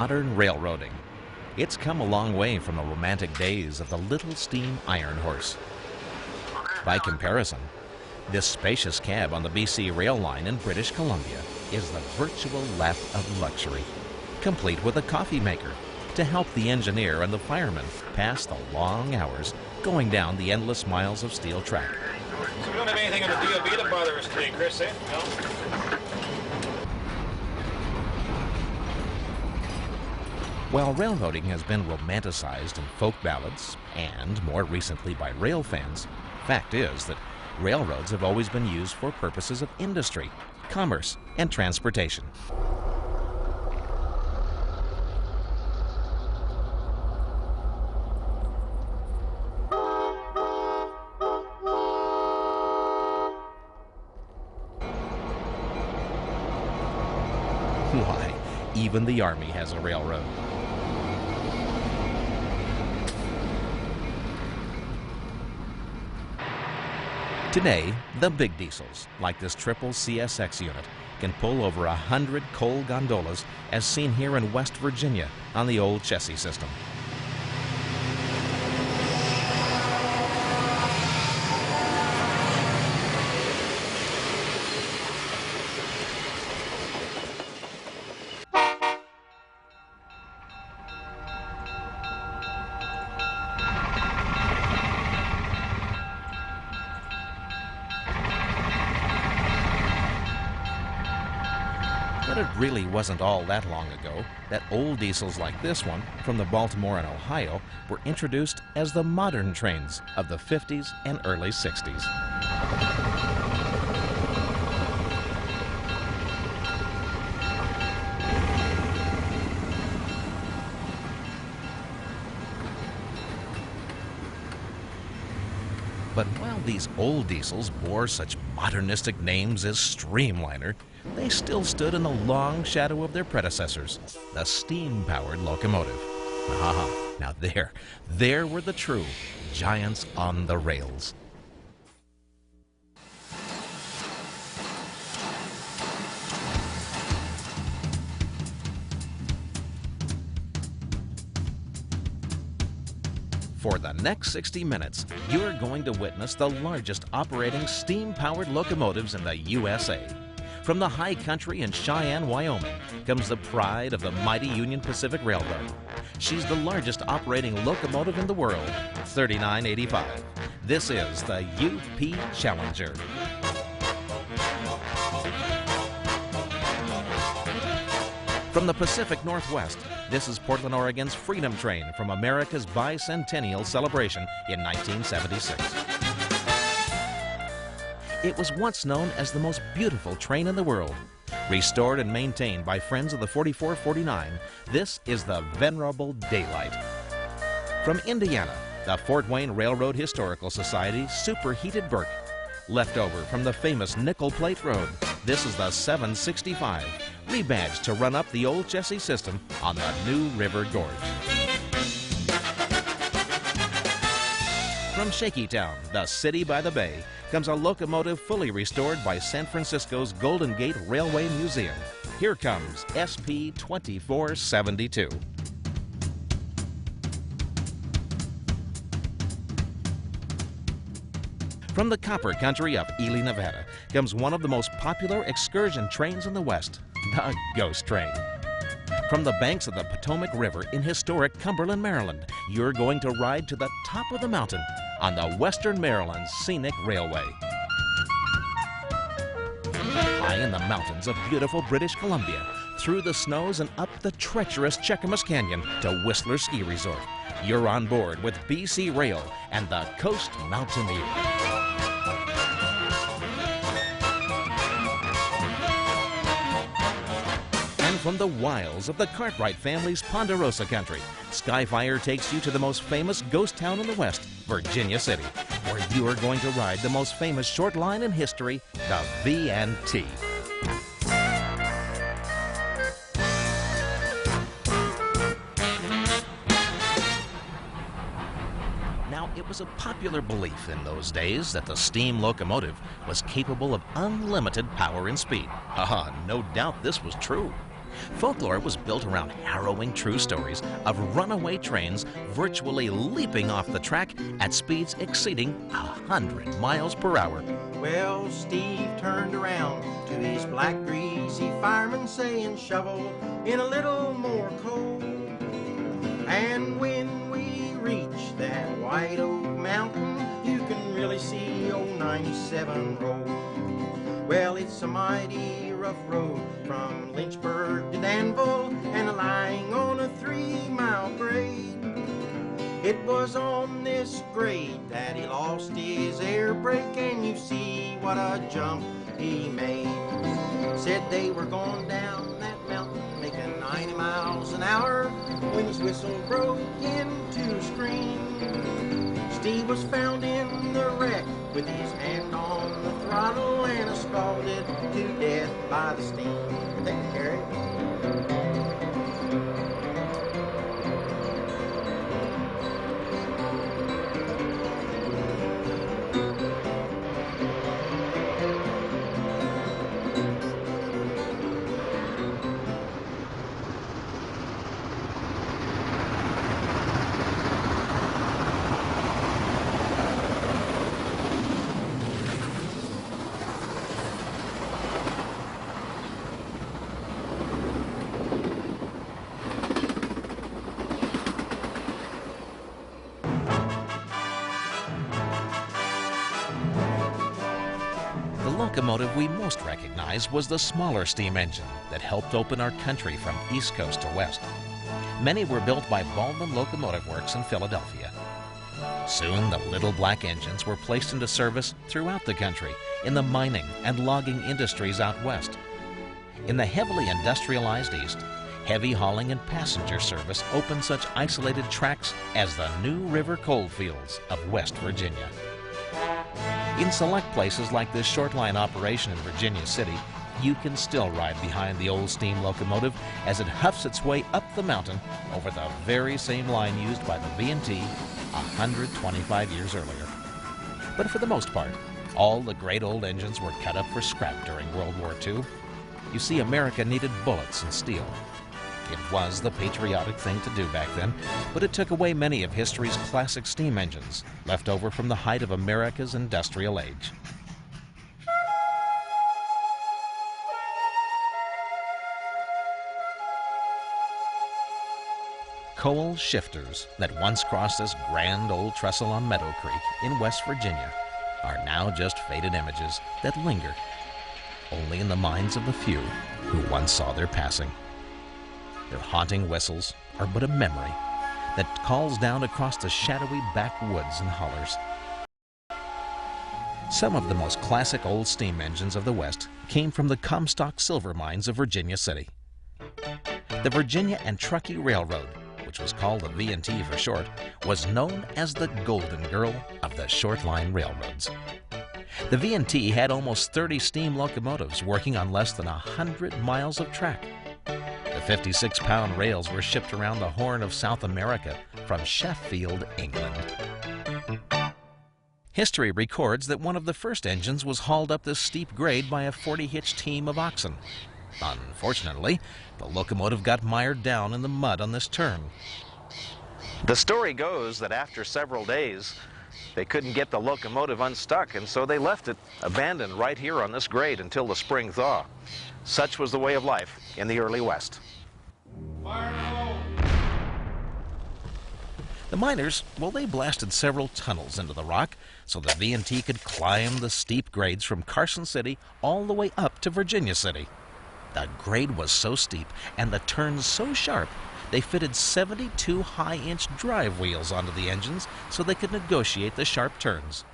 modern railroading. It's come a long way from the romantic days of the little steam iron horse. By comparison, this spacious cab on the BC Rail line in British Columbia is the virtual lap of luxury, complete with a coffee maker to help the engineer and the fireman pass the long hours going down the endless miles of steel track. So we don't have anything on the DOB to bother us today, Chris, eh? No? While railroading has been romanticized in folk ballads and, more recently, by rail fans, fact is that railroads have always been used for purposes of industry, commerce, and transportation. Why, even the Army has a railroad. Today, the big diesels, like this triple CSX unit, can pull over 100 coal gondolas as seen here in West Virginia on the old chassis system. But it really wasn't all that long ago that old diesels like this one from the Baltimore and Ohio were introduced as the modern trains of the 50s and early 60s. But while these old diesels bore such modernistic names as Streamliner, they still stood in the long shadow of their predecessors, the steam-powered locomotive. Now there were the true giants on the rails. For the next 60 minutes, you're going to witness the largest operating steam-powered locomotives in the USA. From the high country in Cheyenne, Wyoming, comes the pride of the mighty Union Pacific Railroad. She's the largest operating locomotive in the world, 3985. This is the UP Challenger. From the Pacific Northwest, this is Portland, Oregon's Freedom Train from America's bicentennial celebration in 1976. It was once known as the most beautiful train in the world. Restored and maintained by friends of the 4449, this is the Venerable Daylight. From Indiana, the Fort Wayne Railroad Historical Society superheated Burke. Left over from the famous Nickel Plate Road, this is the 765, rebadged to run up the old chassis system on the New River Gorge. From Shakytown, the city by the bay, comes a locomotive fully restored by San Francisco's Golden Gate Railway Museum. Here comes SP 2472. From the copper country of Ely, Nevada, comes one of the most popular excursion trains in the West, the Ghost Train. From the banks of the Potomac River in historic Cumberland, Maryland, you're going to ride to the top of the mountain on the Western Maryland Scenic Railway. High in the mountains of beautiful British Columbia, through the snows and up the treacherous Cheakamus Canyon to Whistler Ski Resort, you're on board with BC Rail and the Coast Mountaineer. From the wilds of the Cartwright family's Ponderosa country, Skyfire takes you to the most famous ghost town in the West, Virginia City, where you are going to ride the most famous short line in history, the VNT. Now, it was a popular belief in those days that the steam locomotive was capable of unlimited power and speed. No doubt this was true. Folklore was built around harrowing true stories of runaway trains virtually leaping off the track at speeds exceeding 100 miles per hour. Well, Steve turned around to his black greasy fireman saying, "Shovel in a little more coal." And when we reach that White Oak Mountain, you can really see old 97 roll. Well, it's a mighty rough road from Lynchburg to Danville, and lying on a 3-mile grade. It was on this grade that he lost his air brake, and you see what a jump he made. Said they were going down that mountain making 90 miles an hour when his whistle broke into a scream. Steve was found in the wreck with his hand on the throttle and scalded to death by the steam. Thank you, Gary. The locomotive we most recognize was the smaller steam engine that helped open our country from east coast to west. Many were built by Baldwin Locomotive Works in Philadelphia. Soon the little black engines were placed into service throughout the country in the mining and logging industries out west. In the heavily industrialized east, heavy hauling and passenger service opened such isolated tracks as the New River coalfields of West Virginia. In select places like this short line operation in Virginia City, you can still ride behind the old steam locomotive as it huffs its way up the mountain over the very same line used by the V&T 125 years earlier. But for the most part, all the great old engines were cut up for scrap during World War II. You see, America needed bullets and steel. It was the patriotic thing to do back then, but it took away many of history's classic steam engines, left over from the height of America's industrial age. Coal shifters that once crossed this grand old trestle on Meadow Creek in West Virginia are now just faded images that linger only in the minds of the few who once saw their passing. Their haunting whistles are but a memory that calls down across the shadowy backwoods and hollers. Some of the most classic old steam engines of the West came from the Comstock silver mines of Virginia City. The Virginia and Truckee Railroad, which was called the V&T for short, was known as the Golden Girl of the short line railroads. The V&T had almost 30 steam locomotives working on less than 100 miles of track. The 56-pound rails were shipped around the Horn of South America from Sheffield, England. History records that one of the first engines was hauled up this steep grade by a 40-hitch team of oxen. Unfortunately, the locomotive got mired down in the mud on this turn. The story goes that after several days, they couldn't get the locomotive unstuck, and so they left it abandoned right here on this grade until the spring thaw. Such was the way of life in the early West. The miners, well, they blasted several tunnels into the rock so the V&T could climb the steep grades from Carson City all the way up to Virginia City. The grade was so steep and the turns so sharp, they fitted 72 high-inch drive wheels onto the engines so they could negotiate the sharp turns.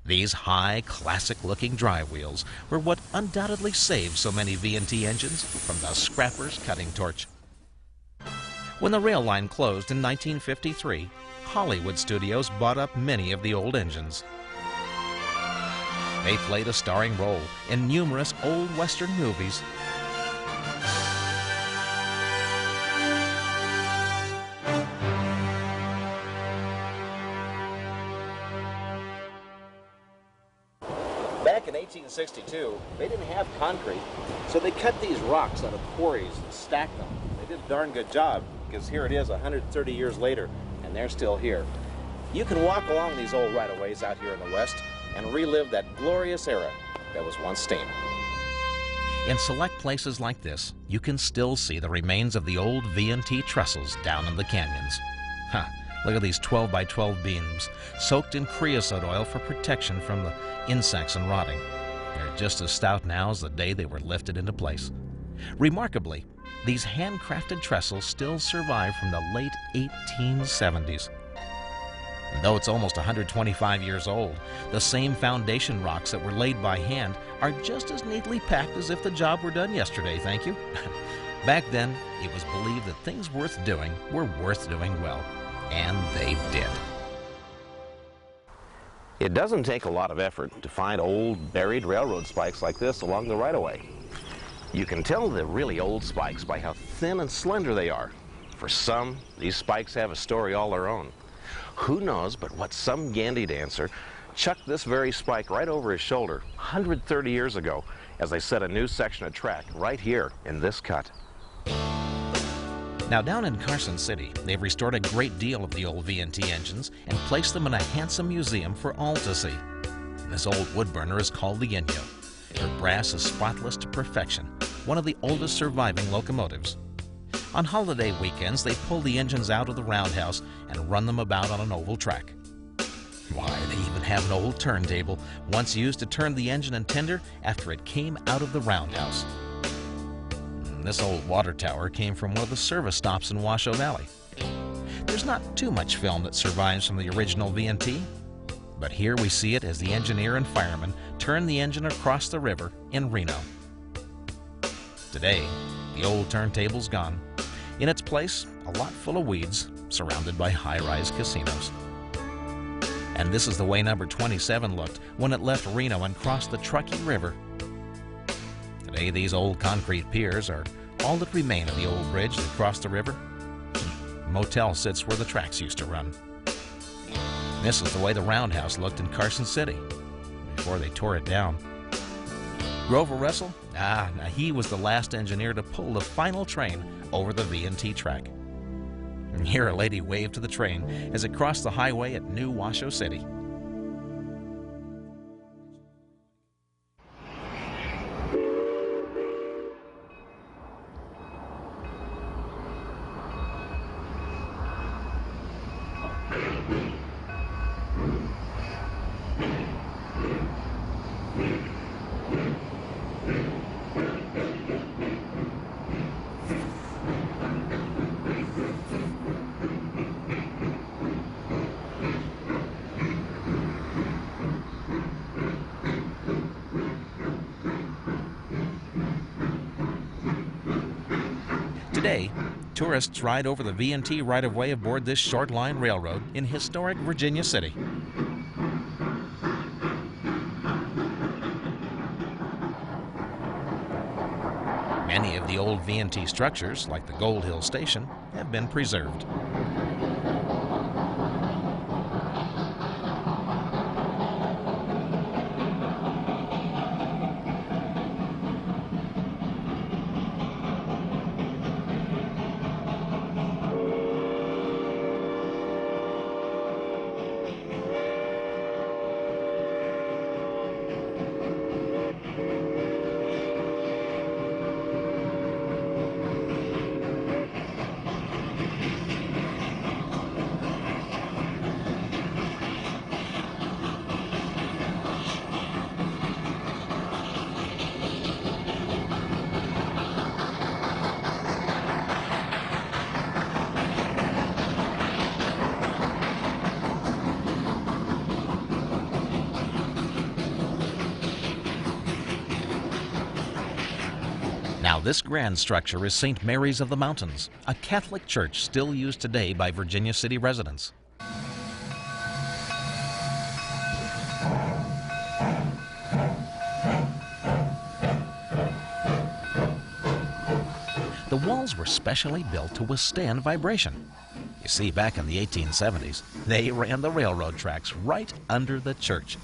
These high, classic-looking drive wheels were what undoubtedly saved so many V&T engines from the scrapper's cutting torch. When the rail line closed in 1953, Hollywood studios bought up many of the old engines. They played a starring role in numerous old Western movies. Back in 1862, they didn't have concrete, so they cut these rocks out of quarries and stacked them. They did a darn good job, because here it is 130 years later, and they're still here. You can walk along these old right-of-ways out here in the West and relive that glorious era that was once steam. In select places like this, you can still see the remains of the old V&T trestles down in the canyons. Huh, look at these 12 by 12 beams, soaked in creosote oil for protection from the insects and rotting. They're just as stout now as the day they were lifted into place. Remarkably, these handcrafted trestles still survive from the late 1870s. And though it's almost 125 years old, the same foundation rocks that were laid by hand are just as neatly packed as if the job were done yesterday, thank you. Back then, it was believed that things worth doing were worth doing well, and they did. It doesn't take a lot of effort to find old buried railroad spikes like this along the right-of-way. You can tell the really old spikes by how thin and slender they are. For some, these spikes have a story all their own. Who knows but what some Gandy dancer chucked this very spike right over his shoulder 130 years ago as they set a new section of track right here in this cut. Now down in Carson City, they've restored a great deal of the old V&T engines and placed them in a handsome museum for all to see. This old wood burner is called the Inyo. Her brass is spotless to perfection, one of the oldest surviving locomotives. On holiday weekends, they pull the engines out of the roundhouse and run them about on an oval track. Why, they even have an old turntable, once used to turn the engine and tender after it came out of the roundhouse. This old water tower came from one of the service stops in Washoe Valley. There's not too much film that survives from the original V&T, but here we see it as the engineer and fireman turn the engine across the river in Reno. Today, the old turntable's gone. In its place, a lot full of weeds, surrounded by high-rise casinos. And this is the way number 27 looked when it left Reno and crossed the Truckee River. Today, these old concrete piers are all that remain of the old bridge that crossed the river. The motel sits where the tracks used to run. This is the way the roundhouse looked in Carson City before they tore it down. Grover Russell? Now he was the last engineer to pull the final train over the V&T track. And here a lady waved to the train as it crossed the highway at New Washoe City. Today, tourists ride over the V&T right-of-way aboard this short line railroad in historic Virginia City. Many of the old V&T structures, like the Gold Hill Station, have been preserved. Now, this grand structure is St. Mary's of the Mountains, a Catholic church still used today by Virginia City residents. The walls were specially built to withstand vibration. You see, back in the 1870s, they ran the railroad tracks right under the church.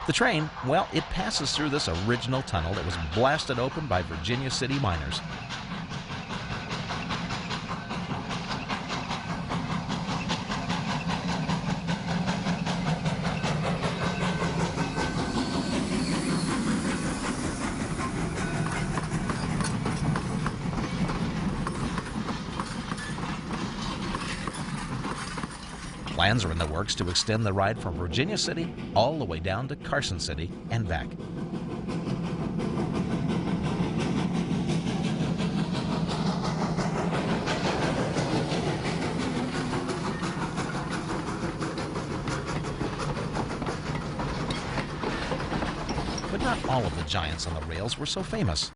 The train, well, it passes through this original tunnel that was blasted open by Virginia City miners. Plans are in the works to extend the ride from Virginia City all the way down to Carson City and back. But not all of the giants on the rails were so famous.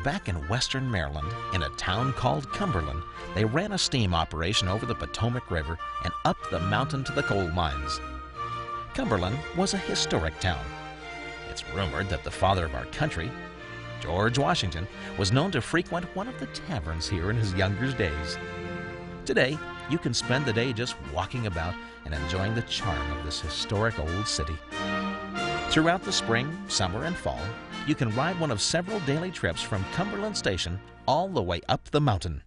Back in western Maryland, in a town called Cumberland, they ran a steam operation over the Potomac River and up the mountain to the coal mines. Cumberland was a historic town. It's rumored that the father of our country, George Washington, was known to frequent one of the taverns here in his younger days. Today, you can spend the day just walking about and enjoying the charm of this historic old city. Throughout the spring, summer, and fall, you can ride one of several daily trips from Cumberland Station all the way up the mountain.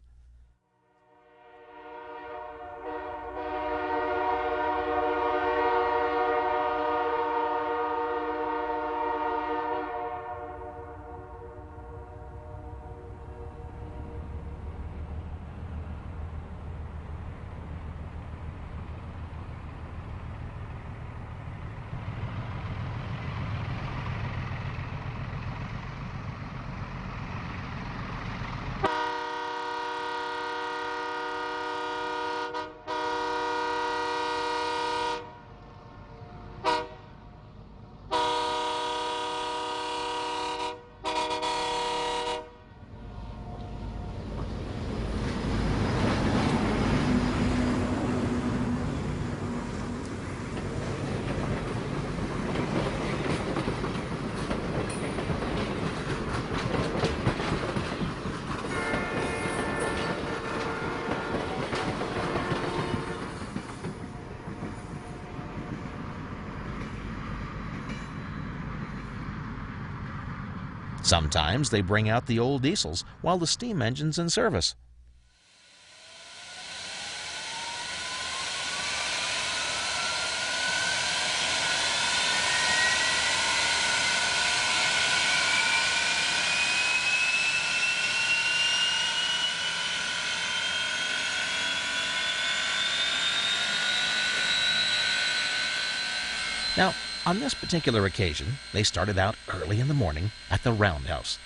Sometimes they bring out the old diesels while the steam engine's in service. Now, on this particular occasion, they started out early in the morning at the roundhouse.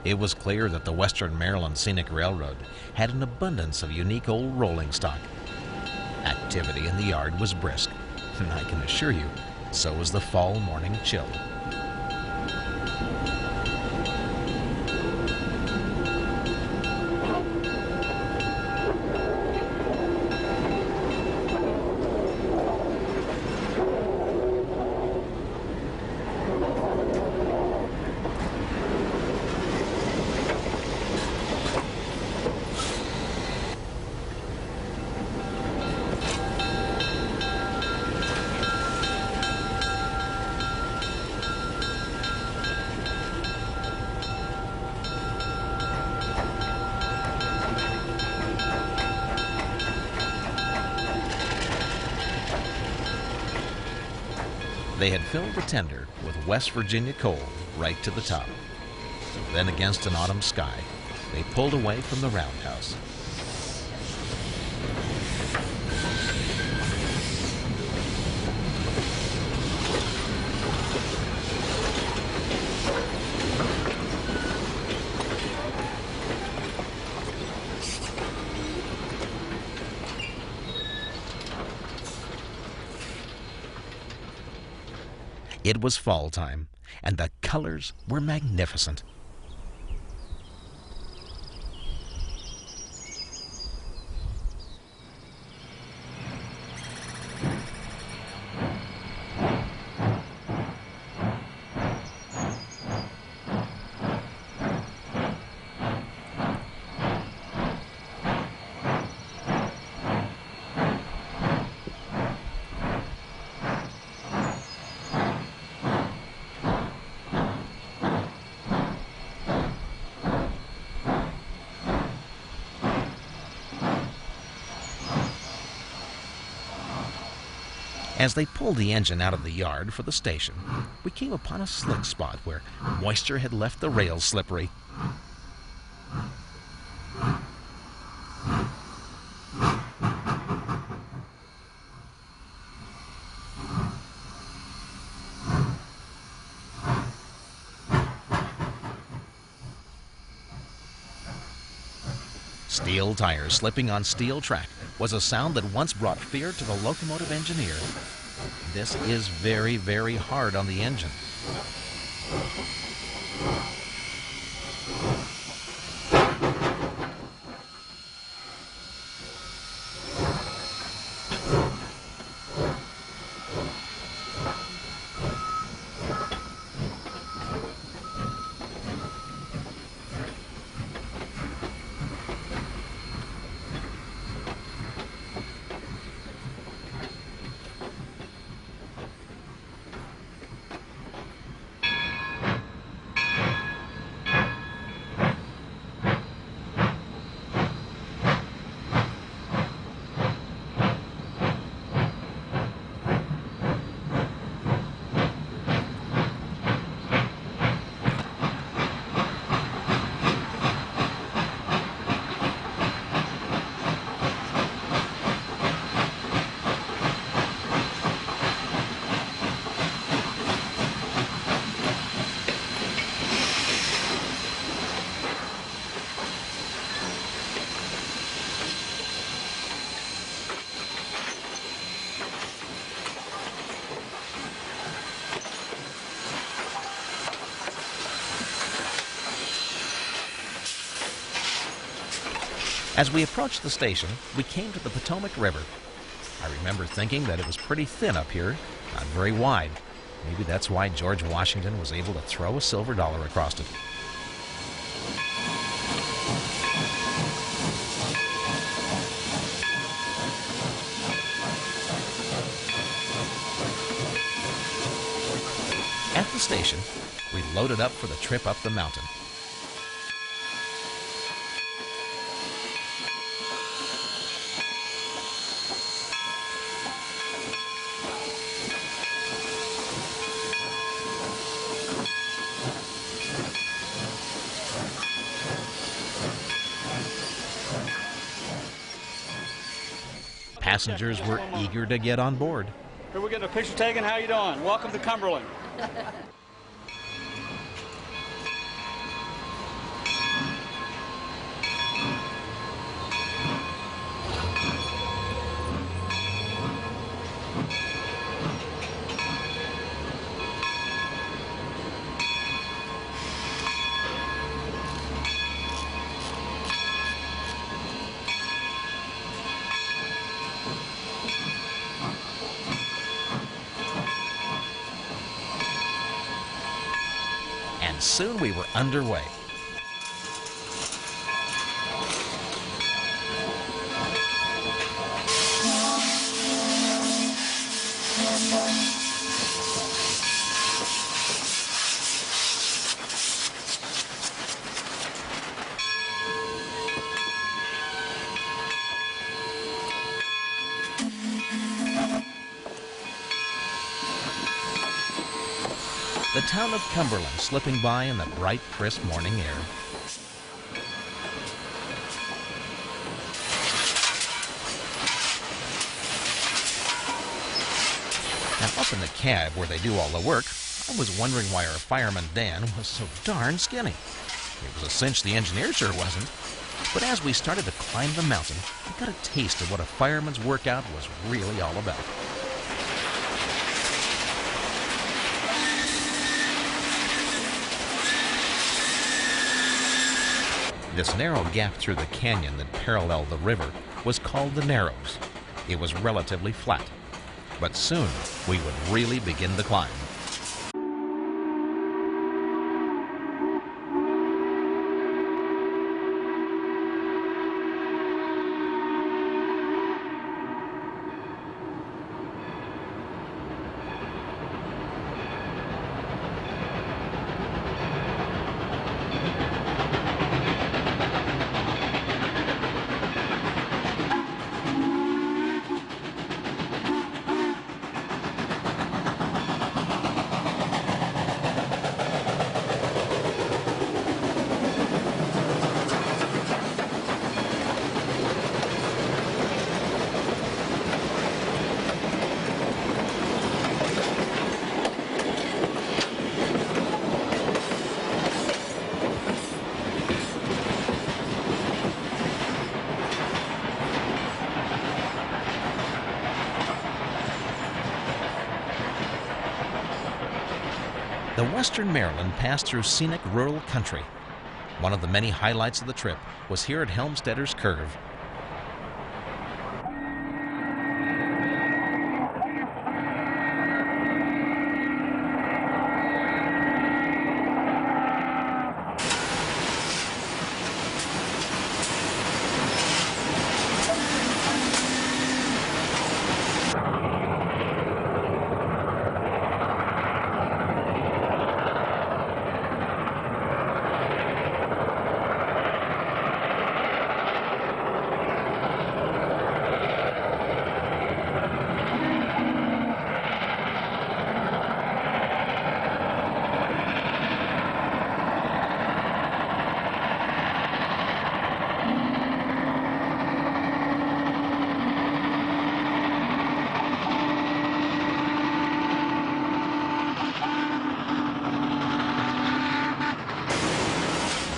It was clear that the Western Maryland Scenic Railroad had an abundance of unique old rolling stock. Activity in the yard was brisk, and I can assure you, so was the fall morning chill. They had filled the tender with West Virginia coal right to the top. Then against an autumn sky, they pulled away from the roundhouse. It was fall time, and the colors were magnificent. As they pulled the engine out of the yard for the station, we came upon a slick spot where moisture had left the rails slippery. Steel tires slipping on steel track was a sound that once brought fear to the locomotive engineer. This is very, very hard on the engine. As we approached the station, we came to the Potomac River. I remember thinking that it was pretty thin up here, not very wide. Maybe that's why George Washington was able to throw a silver dollar across it. At the station, we loaded up for the trip up the mountain. Passengers were eager to get on board. Here, we're getting a picture taken. How you doing? Welcome to Cumberland. And soon we were underway. The town of Cumberland slipping by in the bright, crisp morning air. Now, up in the cab where they do all the work, I was wondering why our fireman Dan was so darn skinny. It was a cinch the engineer sure wasn't. But as we started to climb the mountain, I got a taste of what a fireman's workout was really all about. This narrow gap through the canyon that paralleled the river was called the Narrows. It was relatively flat, but soon we would really begin the climb. The Western Maryland passed through scenic rural country. One of the many highlights of the trip was here at Helmstedter's Curve.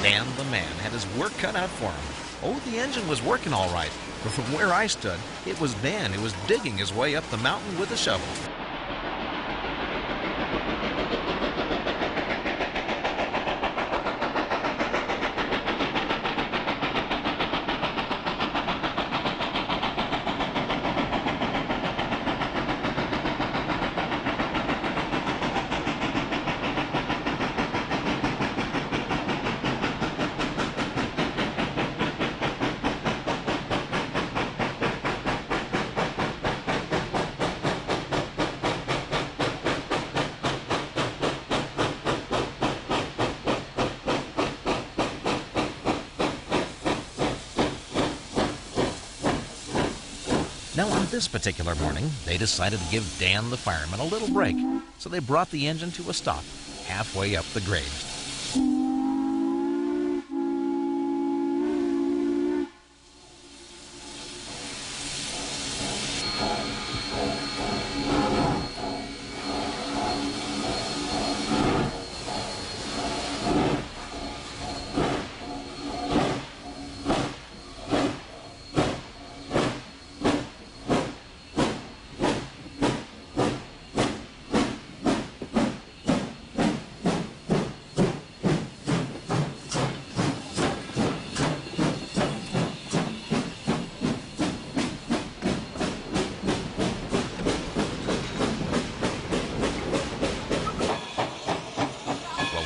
Dan the man had his work cut out for him. Oh, the engine was working all right, but from where I stood, it was Dan who was digging his way up the mountain with a shovel. Now, on this particular morning, they decided to give Dan the fireman a little break, so they brought the engine to a stop halfway up the grade.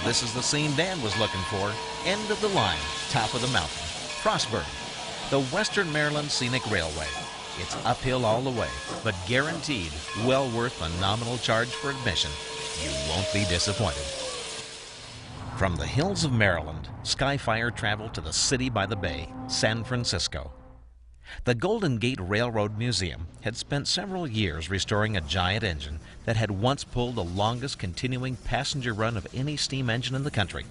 This is the scene Dan was looking for. End of the line, top of the mountain. Frostburg, the Western Maryland Scenic Railway. It's uphill all the way, but guaranteed well worth the nominal charge for admission. You won't be disappointed. From the hills of Maryland, Skyfire traveled to the city by the bay, San Francisco. The Golden Gate Railroad Museum had spent several years restoring a giant engine that had once pulled the longest continuing passenger run of any steam engine in the country.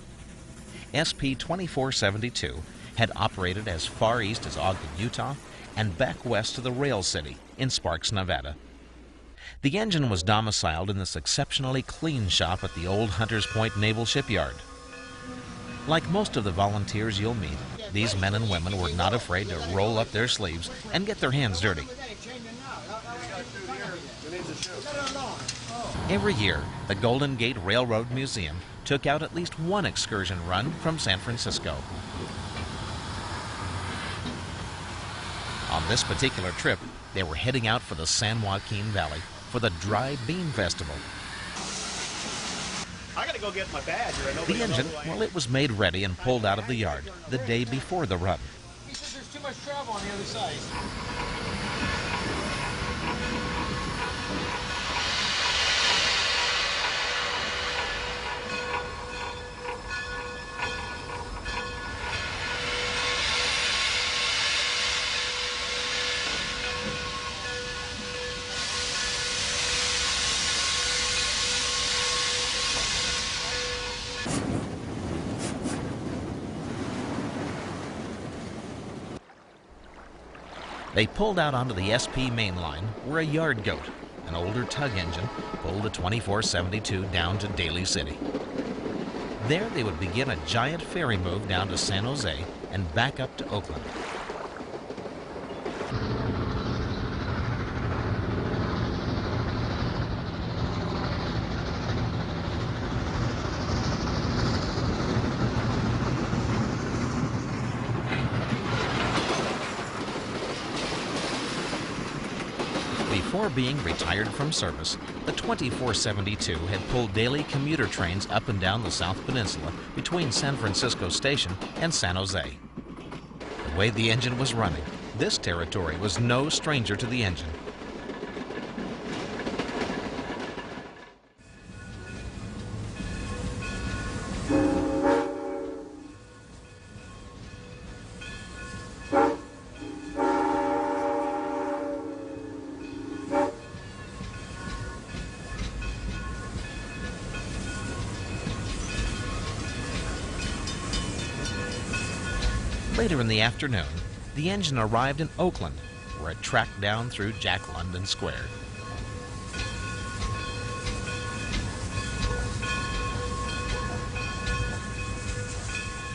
SP-2472 had operated as far east as Ogden, Utah, and back west to the Rail City in Sparks, Nevada. The engine was domiciled in this exceptionally clean shop at the old Hunters Point Naval Shipyard. Like most of the volunteers you'll meet, these men and women were not afraid to roll up their sleeves and get their hands dirty. Every year, the Golden Gate Railroad Museum took out at least one excursion run from San Francisco. On this particular trip, they were heading out for the San Joaquin Valley for the Dry Bean Festival. I gotta go get my badge. The engine, well, it was made ready and pulled out of the yard the day before the run. He says there's too much travel on the other side. They pulled out onto the SP main line where a yard goat, an older tug engine, pulled the 2472 down to Daly City. There they would begin a giant ferry move down to San Jose and back up to Oakland. Before being retired from service, the 2472 had pulled daily commuter trains up and down the South Peninsula between San Francisco Station and San Jose. The way the engine was running, this territory was no stranger to the engine. Later in the afternoon, the engine arrived in Oakland, where it tracked down through Jack London Square.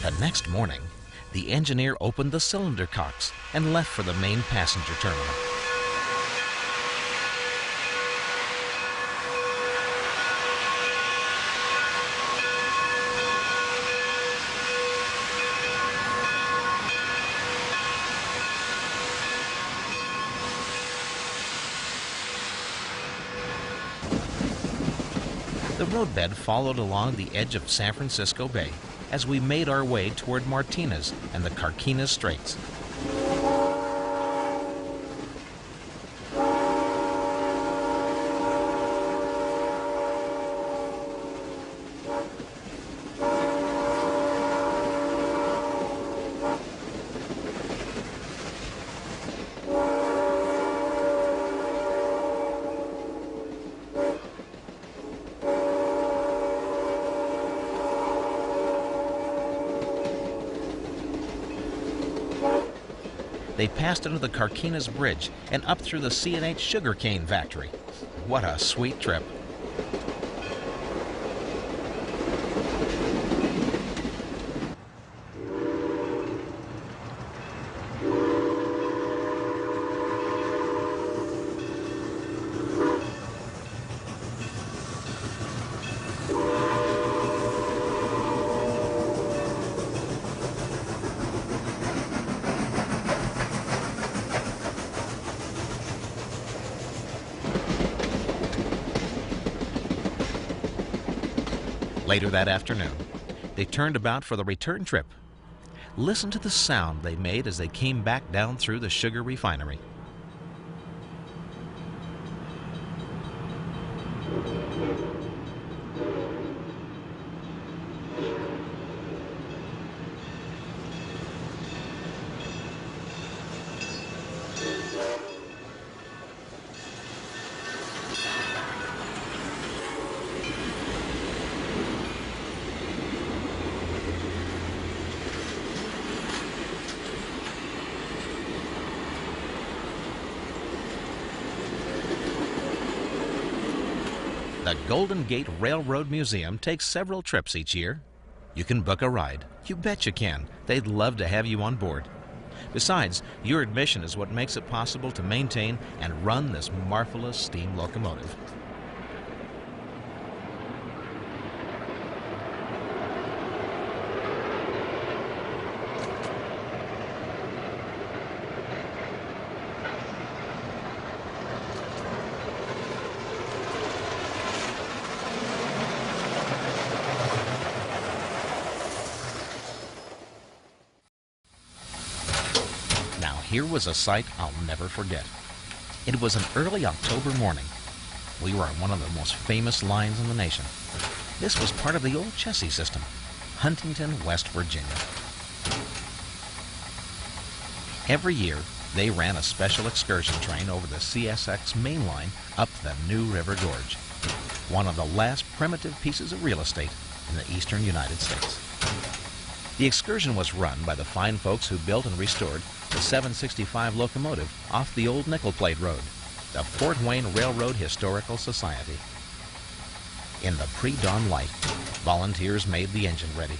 The next morning, the engineer opened the cylinder cocks and left for the main passenger terminal. The roadbed followed along the edge of San Francisco Bay as we made our way toward Martinez and the Carquinez Straits. They passed under the Carquinez Bridge and up through the C&H sugarcane factory. What a sweet trip. Later that afternoon, they turned about for the return trip. Listen to the sound they made as they came back down through the sugar refinery. The Golden Gate Railroad Museum takes several trips each year. You can book a ride. You bet you can. They'd love to have you on board. Besides, your admission is what makes it possible to maintain and run this marvelous steam locomotive. Here was a sight I'll never forget. It was an early October morning. We were on one of the most famous lines in the nation. This was part of the old Chessie system, Huntington, West Virginia. Every year, they ran a special excursion train over the CSX main line up the New River Gorge, one of the last primitive pieces of real estate in the eastern United States. The excursion was run by the fine folks who built and restored the 765 locomotive off the old Nickel Plate Road, the Fort Wayne Railroad Historical Society. In the pre-dawn light, volunteers made the engine ready,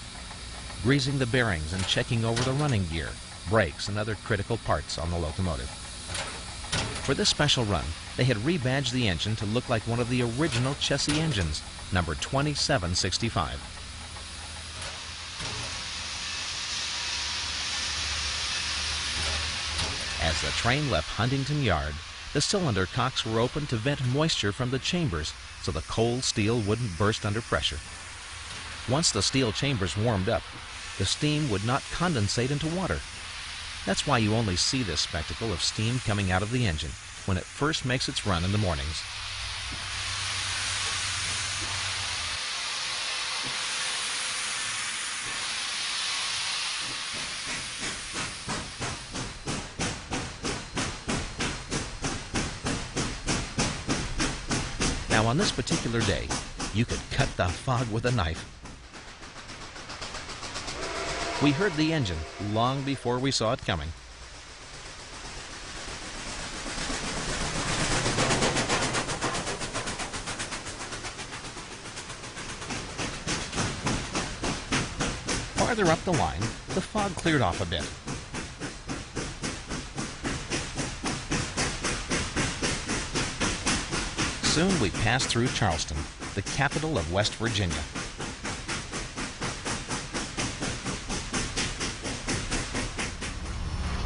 greasing the bearings and checking over the running gear, brakes, and other critical parts on the locomotive. For this special run, they had rebadged the engine to look like one of the original Chessie engines, number 2765. As the train left Huntington Yard, the cylinder cocks were opened to vent moisture from the chambers so the cold steel wouldn't burst under pressure. Once the steel chambers warmed up, the steam would not condensate into water. That's why you only see this spectacle of steam coming out of the engine when it first makes its run in the mornings. Now, on this particular day, you could cut the fog with a knife. We heard the engine long before we saw it coming. Farther up the line, the fog cleared off a bit. Soon we passed through Charleston, the capital of West Virginia.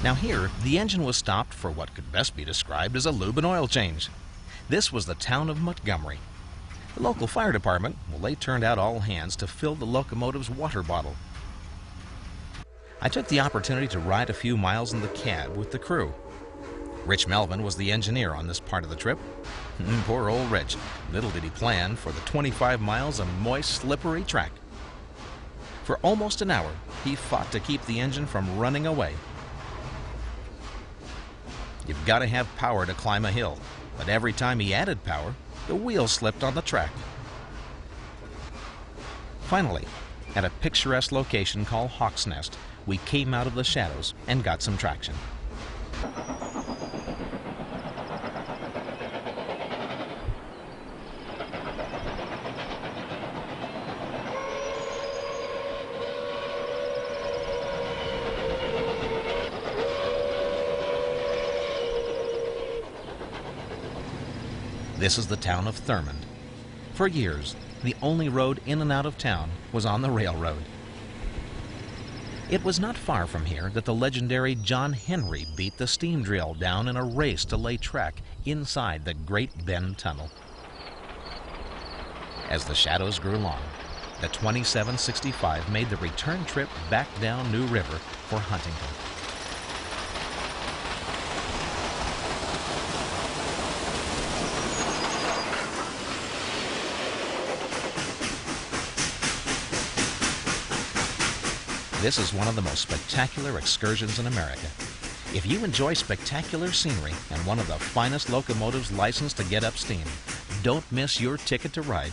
Now here, the engine was stopped for what could best be described as a lube and oil change. This was the town of Montgomery. The local fire department, well, they turned out all hands to fill the locomotive's water bottle. I took the opportunity to ride a few miles in the cab with the crew. Rich Melvin was the engineer on this part of the trip. Poor old Rich. Little did he plan for the 25 miles of moist, slippery track. For almost an hour, he fought to keep the engine from running away. You've got to have power to climb a hill, but every time he added power, the wheel slipped on the track. Finally, at a picturesque location called Hawk's Nest, we came out of the shadows and got some traction. This is the town of Thurmond. For years, the only road in and out of town was on the railroad. It was not far from here that the legendary John Henry beat the steam drill down in a race to lay track inside the Great Bend Tunnel. As the shadows grew long, the 2765 made the return trip back down New River for Huntington. This is one of the most spectacular excursions in America. If you enjoy spectacular scenery and one of the finest locomotives licensed to get up steam, don't miss your ticket to ride.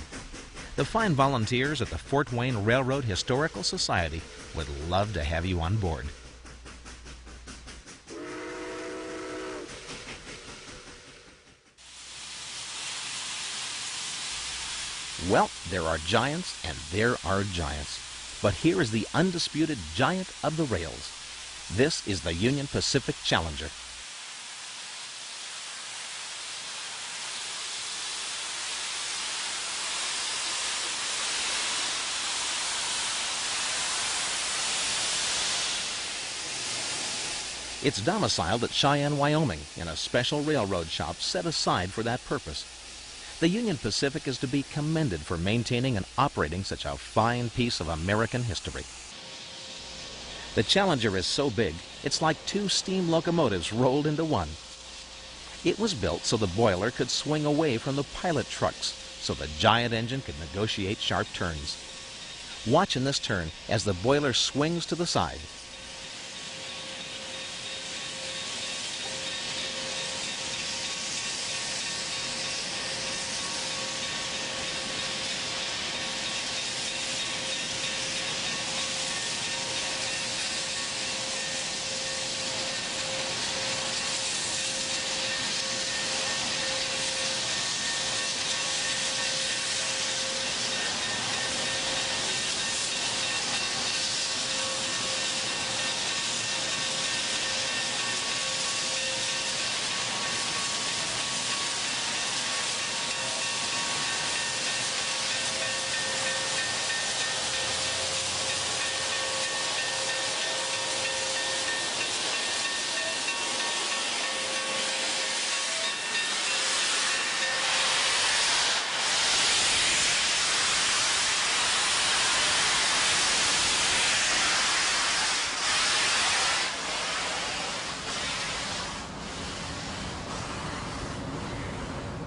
The fine volunteers at the Fort Wayne Railroad Historical Society would love to have you on board. Well, there are giants and there are giants. But here is the undisputed giant of the rails. This is the Union Pacific Challenger. It's domiciled at Cheyenne, Wyoming, in a special railroad shop set aside for that purpose. The Union Pacific is to be commended for maintaining and operating such a fine piece of American history. The Challenger is so big, it's like two steam locomotives rolled into one. It was built so the boiler could swing away from the pilot trucks, so the giant engine could negotiate sharp turns. Watch in this turn as the boiler swings to the side.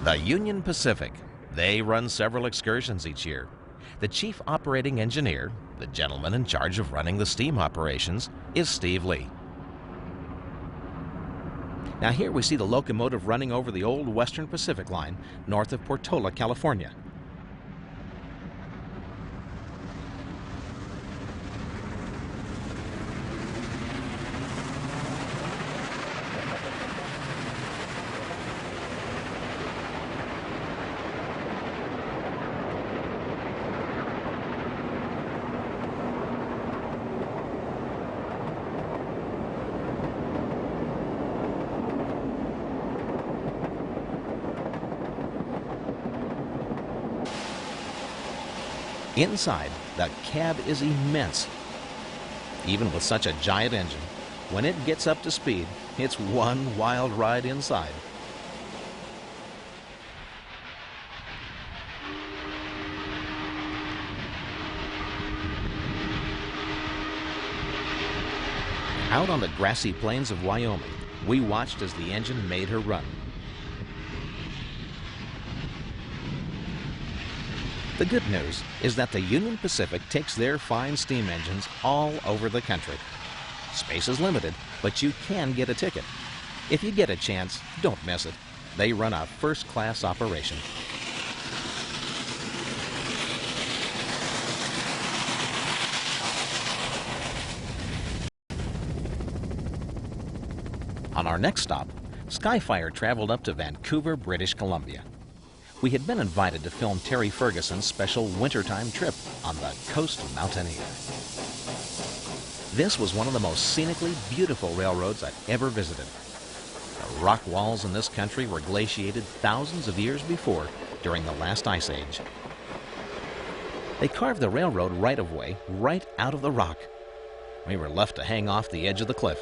The Union Pacific. They run several excursions each year. The chief operating engineer, the gentleman in charge of running the steam operations, is Steve Lee. Now here we see the locomotive running over the old Western Pacific Line north of Portola, California. Inside, the cab is immense. Even with such a giant engine, when it gets up to speed, it's one wild ride inside. Out on the grassy plains of Wyoming, we watched as the engine made her run. The good news is that the Union Pacific takes their fine steam engines all over the country. Space is limited, but you can get a ticket. If you get a chance, don't miss it. They run a first-class operation. On our next stop, Skyfire traveled up to Vancouver, British Columbia. We had been invited to film Terry Ferguson's special wintertime trip on the Coast Mountaineer. This was one of the most scenically beautiful railroads I've ever visited. The rock walls in this country were glaciated thousands of years before during the last ice age. They carved the railroad right-of-way right out of the rock. We were left to hang off the edge of the cliff.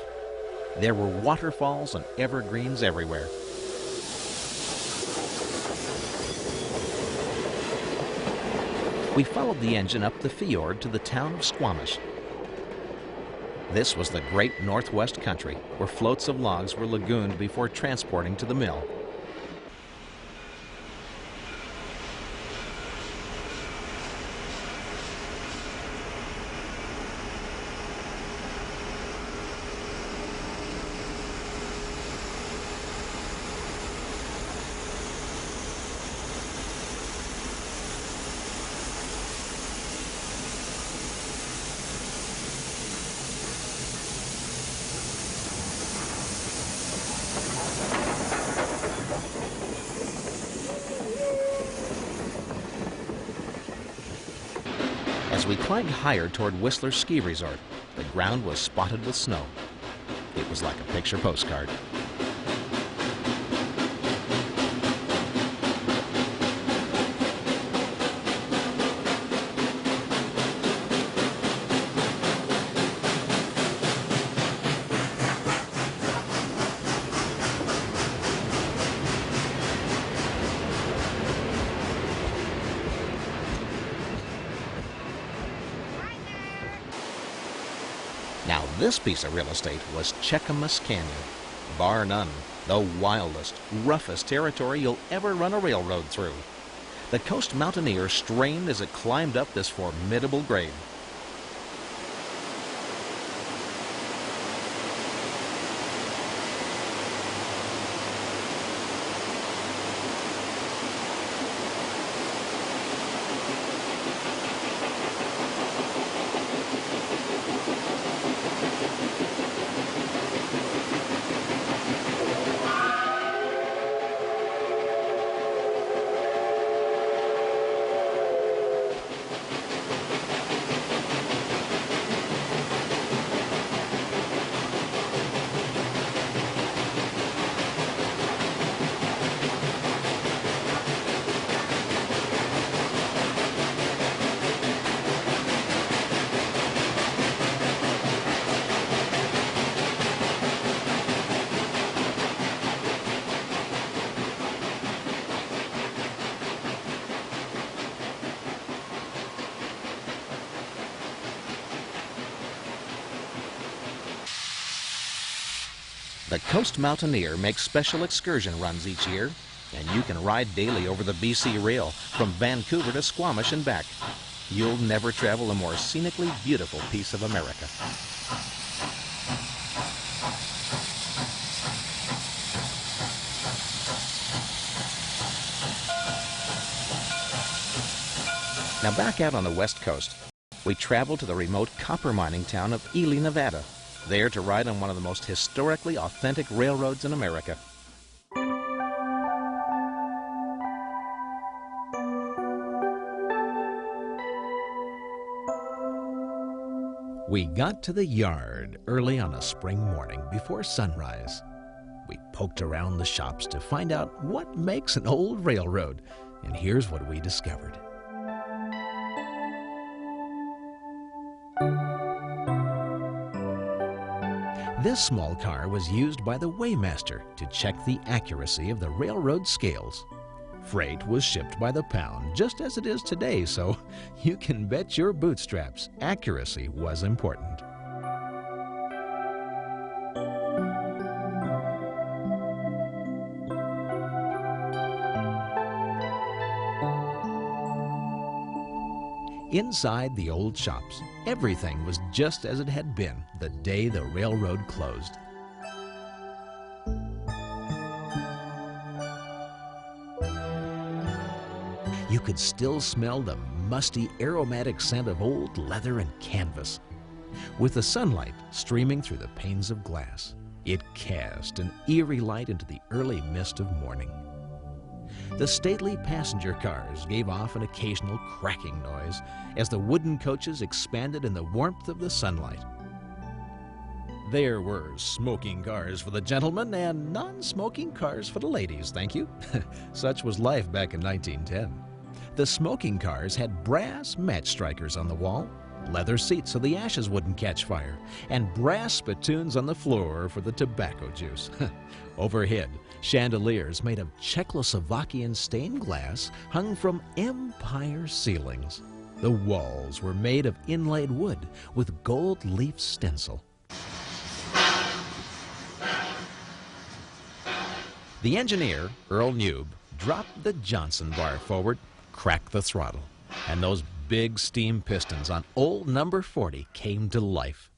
There were waterfalls and evergreens everywhere. We followed the engine up the fjord to the town of Squamish. This was the great Northwest country where floats of logs were lagooned before transporting to the mill. As we climbed higher toward Whistler Ski Resort, the ground was spotted with snow. It was like a picture postcard. Now this piece of real estate was Cheakamus Canyon. Bar none, the wildest, roughest territory you'll ever run a railroad through. The Coast Mountaineer strained as it climbed up this formidable grade. The Coast Mountaineer makes special excursion runs each year, and you can ride daily over the BC Rail from Vancouver to Squamish and back. You'll never travel a more scenically beautiful piece of America. Now back out on the West Coast, we travel to the remote copper mining town of Ely, Nevada, there to ride on one of the most historically authentic railroads in America. We got to the yard early on a spring morning before sunrise. We poked around the shops to find out what makes an old railroad, and here's what we discovered. This small car was used by the weighmaster to check the accuracy of the railroad scales. Freight was shipped by the pound, just as it is today, so you can bet your bootstraps accuracy was important. Inside the old shops, everything was just as it had been the day the railroad closed. You could still smell the musty, aromatic scent of old leather and canvas. With the sunlight streaming through the panes of glass, it cast an eerie light into the early mist of morning. The stately passenger cars gave off an occasional cracking noise as the wooden coaches expanded in the warmth of the sunlight. There were smoking cars for the gentlemen and non-smoking cars for the ladies, thank you. Such was life back in 1910. The smoking cars had brass match strikers on the wall, leather seats so the ashes wouldn't catch fire, and brass spittoons on the floor for the tobacco juice. Overhead, chandeliers made of Czechoslovakian stained glass hung from empire ceilings. The walls were made of inlaid wood with gold leaf stencil. The engineer, Earl Newb, dropped the Johnson bar forward, cracked the throttle, and those big steam pistons on old number 40 came to life.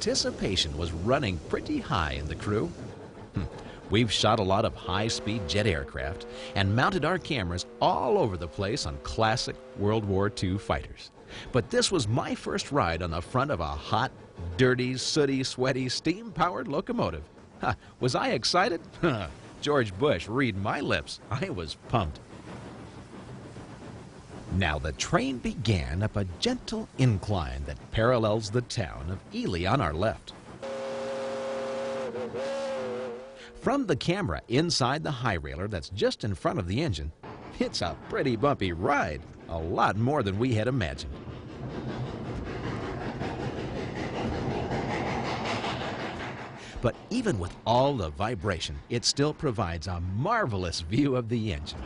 anticipation was running pretty high in the crew. We've shot a lot of high-speed jet aircraft and mounted our cameras all over the place on classic World War II fighters. But this was my first ride on the front of a hot, dirty, sooty, sweaty, steam-powered locomotive. Was I excited? George Bush, read my lips. I was pumped. Now the train began up a gentle incline that parallels the town of Ely on our left. From the camera inside the high railer that's just in front of the engine, it's a pretty bumpy ride, a lot more than we had imagined. But even with all the vibration, it still provides a marvelous view of the engine.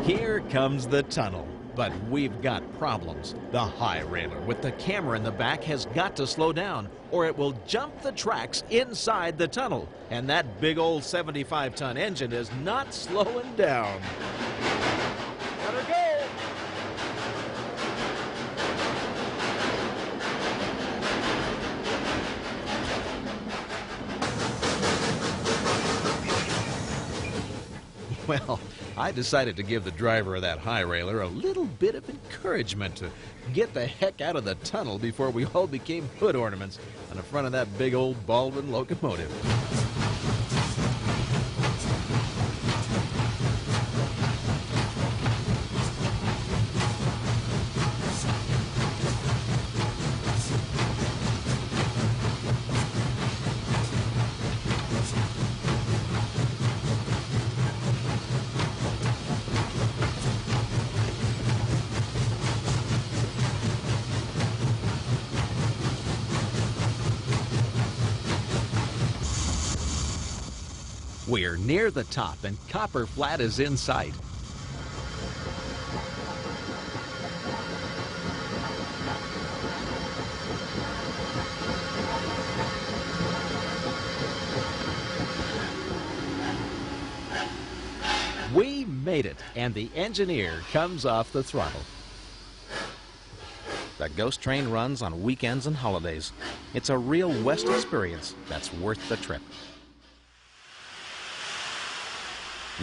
Here comes the tunnel, but we've got problems. The high railer with the camera in the back has got to slow down, or it will jump the tracks inside the tunnel. And that big old 75-ton engine is not slowing down. Let her go! Well, I decided to give the driver of that high railer a little bit of encouragement to get the heck out of the tunnel before we all became hood ornaments on the front of that big old Baldwin locomotive. We're near the top and Copper Flat is in sight. We made it, and the engineer comes off the throttle. The ghost train runs on weekends and holidays. It's a real West experience that's worth the trip.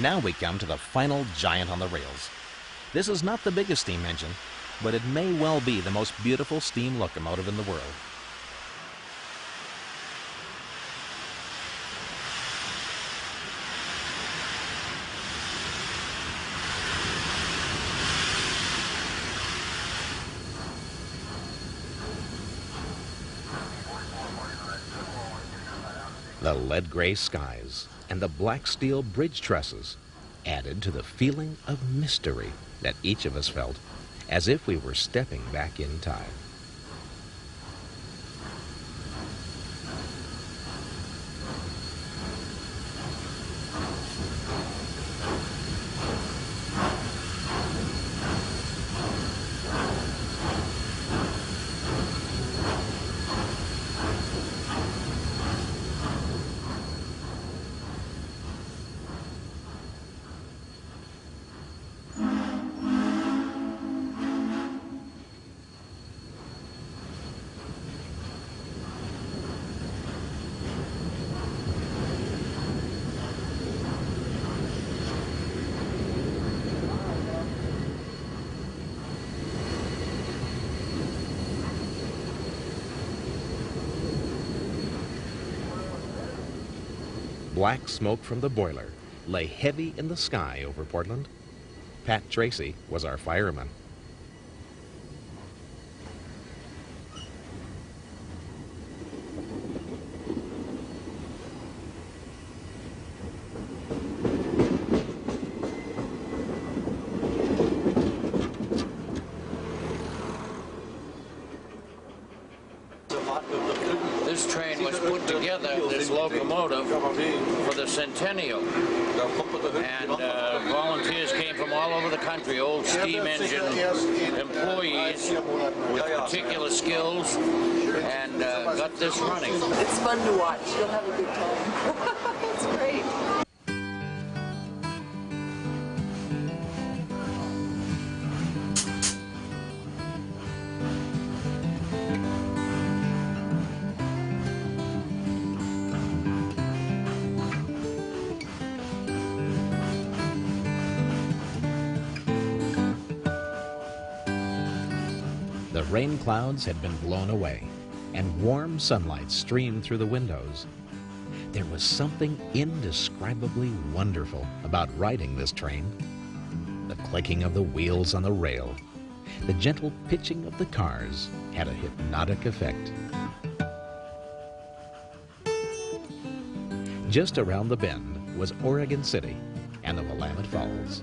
Now we come to the final giant on the rails. This is not the biggest steam engine, but it may well be the most beautiful steam locomotive in the world. The lead gray skies and the black steel bridge trusses added to the feeling of mystery that each of us felt, as if we were stepping back in time. Black smoke from the boiler lay heavy in the sky over Portland. Pat Tracy was our fireman. This train was put together, this locomotive, for the centennial. And volunteers came from all over the country, old steam engine employees with particular skills, and got this running. It's fun to watch. You'll have a good time. It's great. The rain clouds had been blown away, and warm sunlight streamed through the windows. There was something indescribably wonderful about riding this train. The clicking of the wheels on the rail, the gentle pitching of the cars had a hypnotic effect. Just around the bend was Oregon City and the Willamette Falls.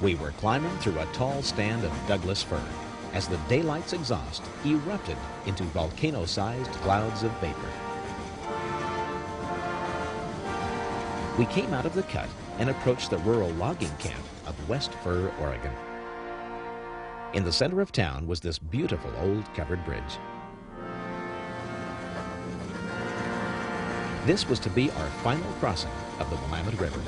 We were climbing through a tall stand of Douglas fir as the daylight's exhaust erupted into volcano-sized clouds of vapor. We came out of the cut and approached the rural logging camp of West Fir, Oregon. In the center of town was this beautiful old covered bridge. This was to be our final crossing of the Willamette River.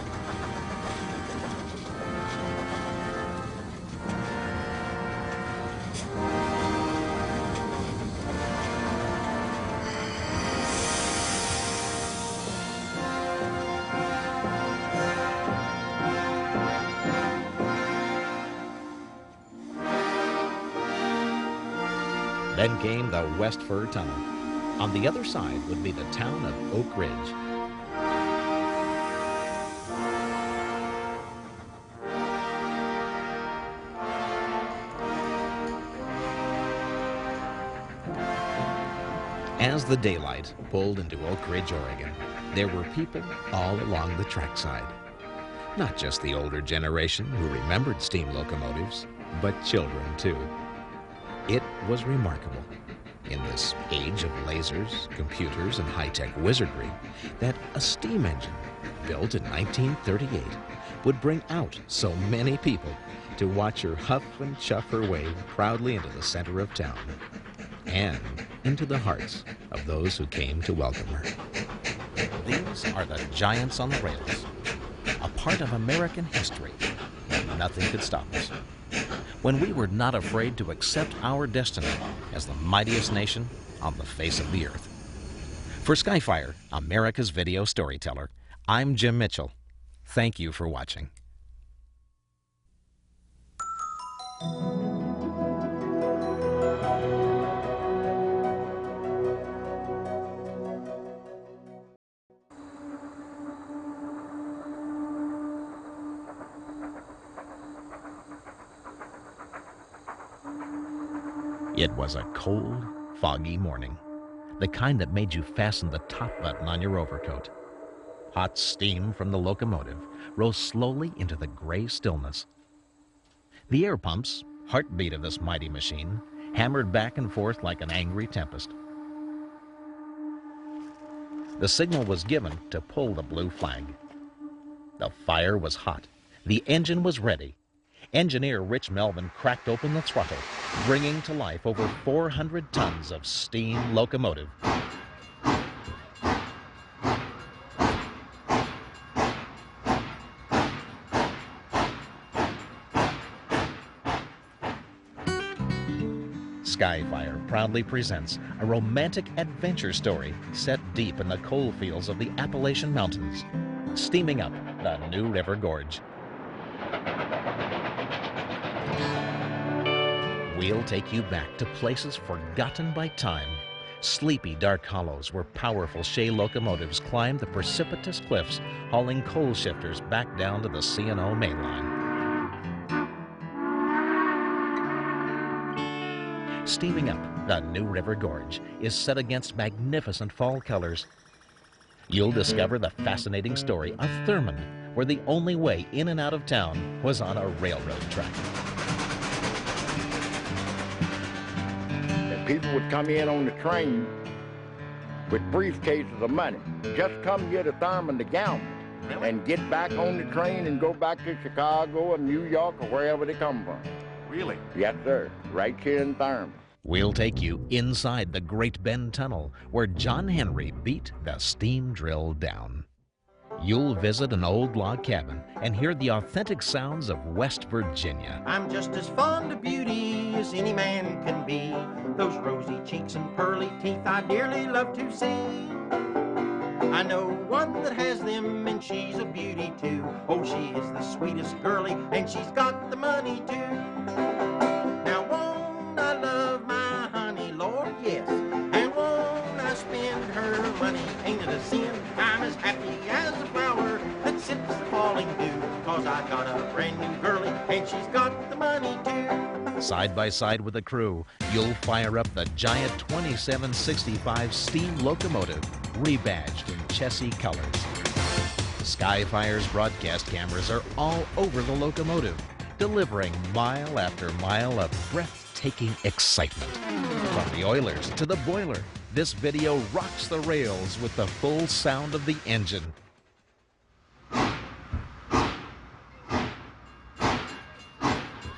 Then came the West Fir Tunnel. On the other side would be the town of Oak Ridge. As the daylight pulled into Oak Ridge, Oregon, there were people all along the trackside. Not just the older generation who remembered steam locomotives, but children too. It was remarkable, in this age of lasers, computers, and high-tech wizardry, that a steam engine, built in 1938, would bring out so many people to watch her huff and chuff her way proudly into the center of town, and into the hearts of those who came to welcome her. These are the giants on the rails, a part of American history that nothing could stop us. When we were not afraid to accept our destiny as the mightiest nation on the face of the earth. For Skyfire, America's video storyteller, I'm Jim Mitchell. Thank you for watching. It was a cold, foggy morning, the kind that made you fasten the top button on your overcoat. Hot steam from the locomotive rose slowly into the gray stillness. The air pumps, heartbeat of this mighty machine, hammered back and forth like an angry tempest. The signal was given to pull the blue flag. The fire was hot. The engine was ready. Engineer Rich Melvin cracked open the throttle, bringing to life over 400 tons of steam locomotive. Skyfire proudly presents a romantic adventure story set deep in the coal fields of the Appalachian Mountains, steaming up the New River Gorge. We'll take you back to places forgotten by time, sleepy dark hollows where powerful Shay locomotives climbed the precipitous cliffs, hauling coal shifters back down to the C&O mainline. Steaming up the New River Gorge is set against magnificent fall colors. You'll discover the fascinating story of Thurmond, where the only way in and out of town was on a railroad track. And people would come in on the train with briefcases of money. Just come get a Thurman to Galveston and get back on the train and go back to Chicago or New York or wherever they come from. Really? Yes, sir. Right here in Thurman. We'll take you inside the Great Bend Tunnel, where John Henry beat the steam drill down. You'll visit an old log cabin and hear the authentic sounds of West Virginia. I'm just as fond of beauty as any man can be. Those rosy cheeks and pearly teeth I dearly love to see. I know one that has them and she's a beauty too. Oh, she is the sweetest girlie and she's got the money too. Now won't I love my honey, Lord, yes. And won't I spend her money, ain't it a sin? I'm as happy as a flower that sips the falling dew. Cause I got a brand new girlie and she's got the money too. Side by side with the crew, you'll fire up the giant 2765 steam locomotive, rebadged in Chessie colors. Skyfire's broadcast cameras are all over the locomotive, delivering mile after mile of breathtaking excitement. From the oilers to the boiler, this video rocks the rails with the full sound of the engine.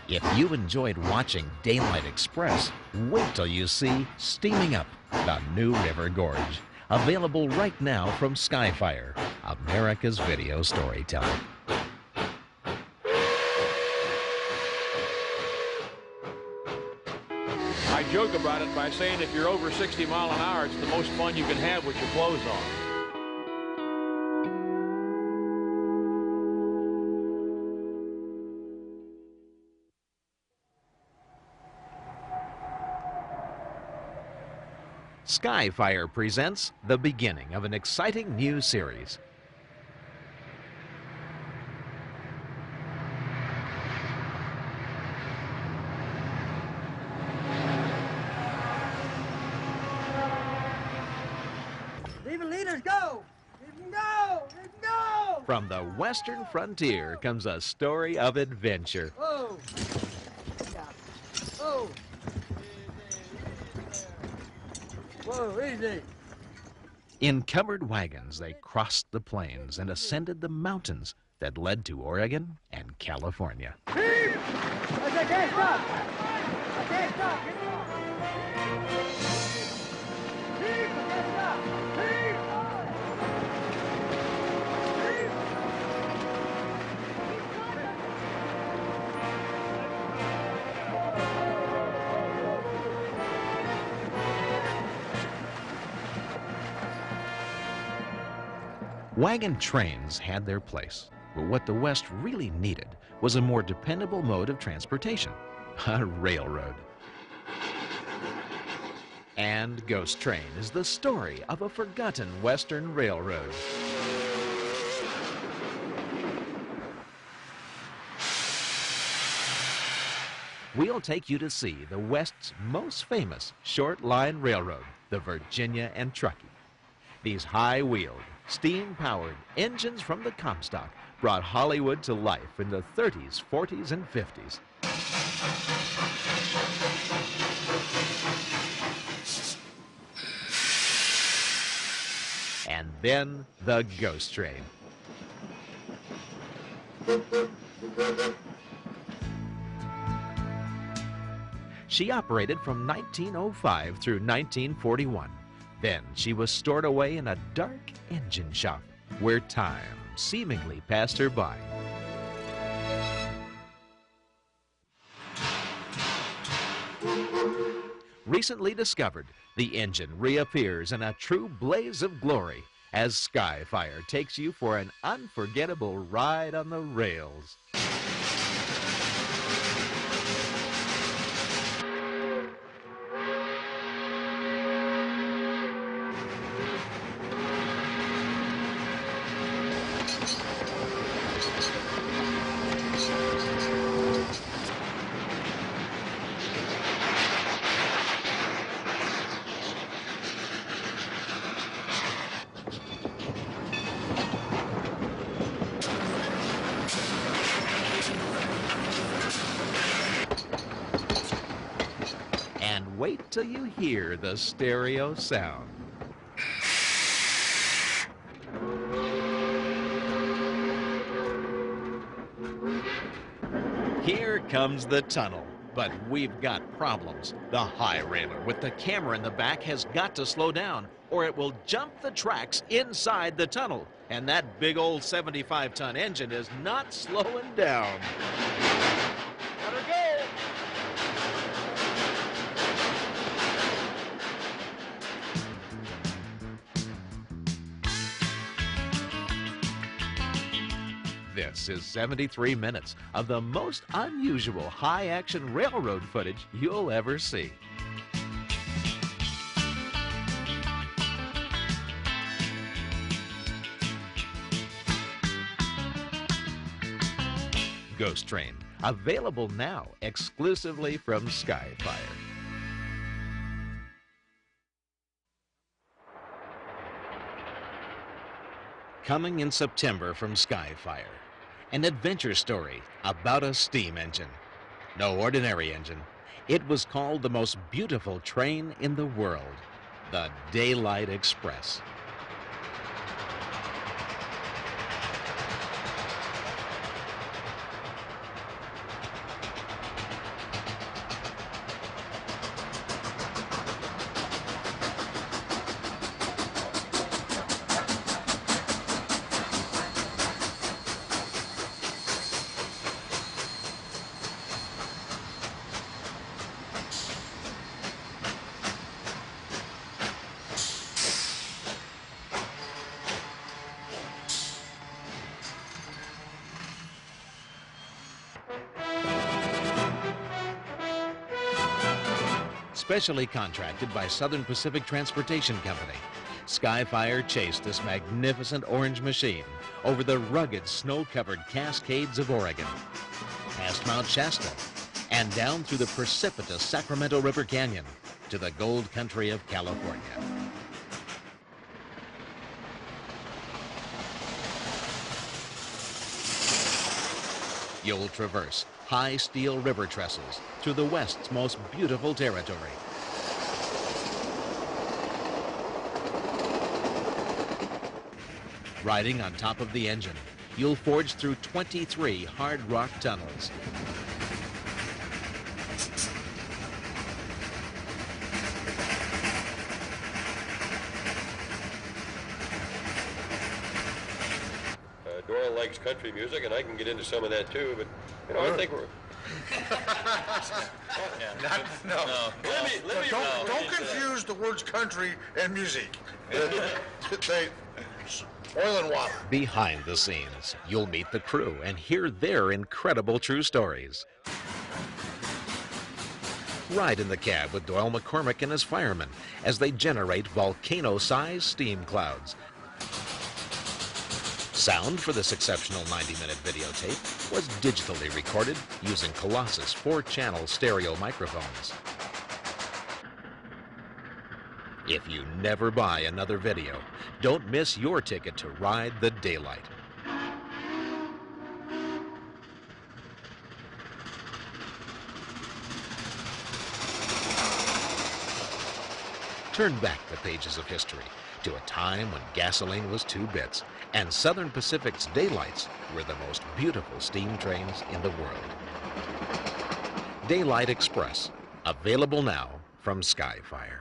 If you enjoyed watching Daylight Express, wait till you see Steaming Up, the New River Gorge. Available right now from Skyfire, America's video storyteller. I joke about it by saying if you're over 60 miles an hour, it's the most fun you can have with your clothes on. Skyfire presents the beginning of an exciting new series. Leaving leaders, go! Leaving go! Leaving go! From the western frontier comes a story of adventure. Whoa! Whoa! Whoa, easy! In covered wagons, they crossed the plains and ascended the mountains that led to Oregon and California. I can't stop! I can't stop! Wagon trains had their place, but what the West really needed was a more dependable mode of transportation, a railroad. And Ghost Train is the story of a forgotten Western railroad. We'll take you to see the West's most famous short-line railroad, the Virginia and Truckee. These high-wheeled, steam-powered engines from the Comstock brought Hollywood to life in the 30s, 40s, and 50s. And then the Ghost Train. She operated from 1905 through 1941. Then she was stored away in a dark engine shop where time seemingly passed her by. Recently discovered, the engine reappears in a true blaze of glory as Skyfire takes you for an unforgettable ride on the rails. wait till you hear the stereo sound. Here comes the tunnel, but we've got problems. The high railer with the camera in the back has got to slow down, or it will jump the tracks inside the tunnel. And that big old 75-ton engine is not slowing down. Let her go! This is 73 minutes of the most unusual high-action railroad footage you'll ever see. Ghost Train, available now exclusively from Skyfire. Coming in September from Skyfire, an adventure story about a steam engine. No ordinary engine. It was called the most beautiful train in the world, the Daylight Express. Specially contracted by Southern Pacific Transportation Company, Skyfire chased this magnificent orange machine over the rugged snow-covered Cascades of Oregon, past Mount Shasta, and down through the precipitous Sacramento River Canyon to the gold country of California. You'll traverse high steel river trestles through the West's most beautiful territory. Riding on top of the engine, you'll forge through 23 hard rock tunnels. Doyle likes country music, and I can get into some of that too, but, you know, I think we're... Don't confuse the words country and music. Oil and water. Behind the scenes, you'll meet the crew and hear their incredible true stories. Ride in the cab with Doyle McCormick and his firemen as they generate volcano-sized steam clouds. Sound for this exceptional 90-minute videotape was digitally recorded using Colossus 4-channel stereo microphones. If you never buy another video, don't miss your ticket to ride the Daylight. Turn back the pages of history to a time when gasoline was 2 bits and Southern Pacific's Daylights were the most beautiful steam trains in the world. Daylight Express, available now from Skyfire.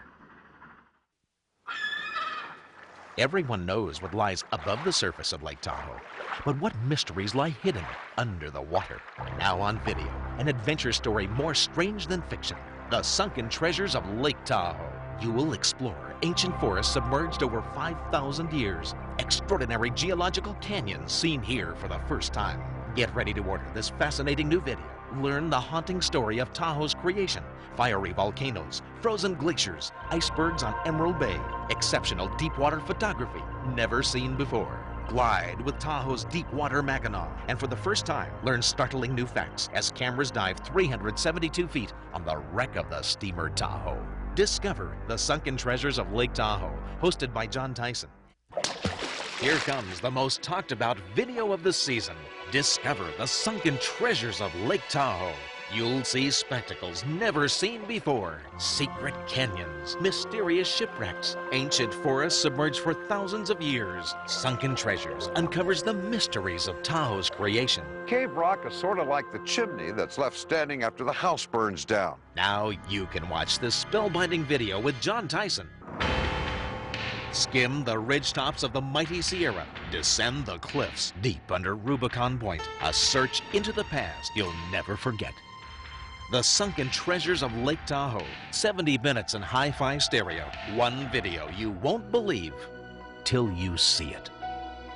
Everyone knows what lies above the surface of Lake Tahoe, but what mysteries lie hidden under the water? Now on video, an adventure story more strange than fiction, The Sunken Treasures of Lake Tahoe. You will explore ancient forests submerged over 5,000 years, extraordinary geological canyons seen here for the first time. Get ready to order this fascinating new video. Learn the haunting story of Tahoe's creation, fiery volcanoes, frozen glaciers, icebergs on Emerald Bay, exceptional deep-water photography never seen before. Glide with Tahoe's deep-water Mackinac, and for the first time, learn startling new facts as cameras dive 372 feet on the wreck of the steamer Tahoe. Discover The Sunken Treasures of Lake Tahoe, hosted by John Tyson. Here comes the most talked about video of the season. Discover The Sunken Treasures of Lake Tahoe. You'll see spectacles never seen before. Secret canyons, mysterious shipwrecks, ancient forests submerged for thousands of years. Sunken Treasures uncovers the mysteries of Tahoe's creation. Cave Rock is sort of like the chimney that's left standing after the house burns down. Now you can watch this spellbinding video with John Tyson. Skim the ridgetops of the mighty Sierra. Descend the cliffs deep under Rubicon Point. A search into the past you'll never forget. The Sunken Treasures of Lake Tahoe. 70 minutes in hi-fi stereo. One video you won't believe till you see it.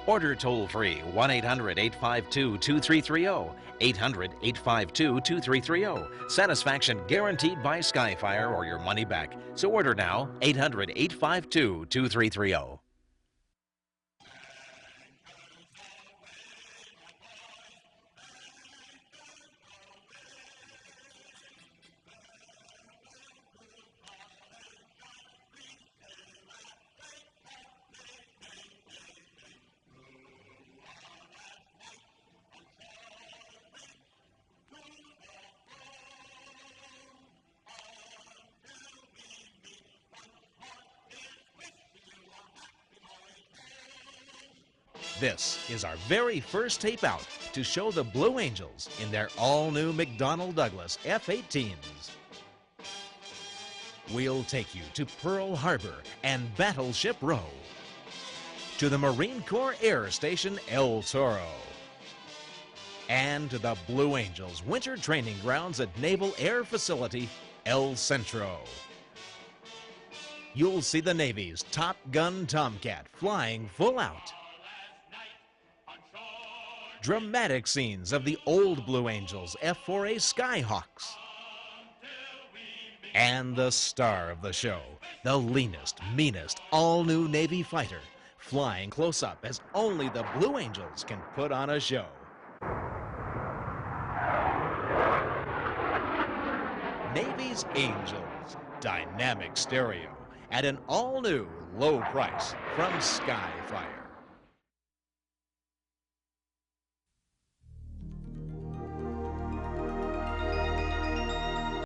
Order toll-free 1-800-852-2330. 800-852-2330. Satisfaction guaranteed by Skyfire or your money back. So order now, 800-852-2330. This is our very first tape out to show the Blue Angels in their all-new McDonnell Douglas F-18s. We'll take you to Pearl Harbor and Battleship Row, to the Marine Corps Air Station El Toro, and to the Blue Angels Winter Training Grounds at Naval Air Facility El Centro. You'll see the Navy's Top Gun Tomcat flying full out. Dramatic scenes of the old Blue Angels F-4A Skyhawks. And the star of the show, the leanest, meanest, all-new Navy fighter, flying close up as only the Blue Angels can put on a show. Navy's Angels, dynamic stereo, at an all-new low price from Skyfire.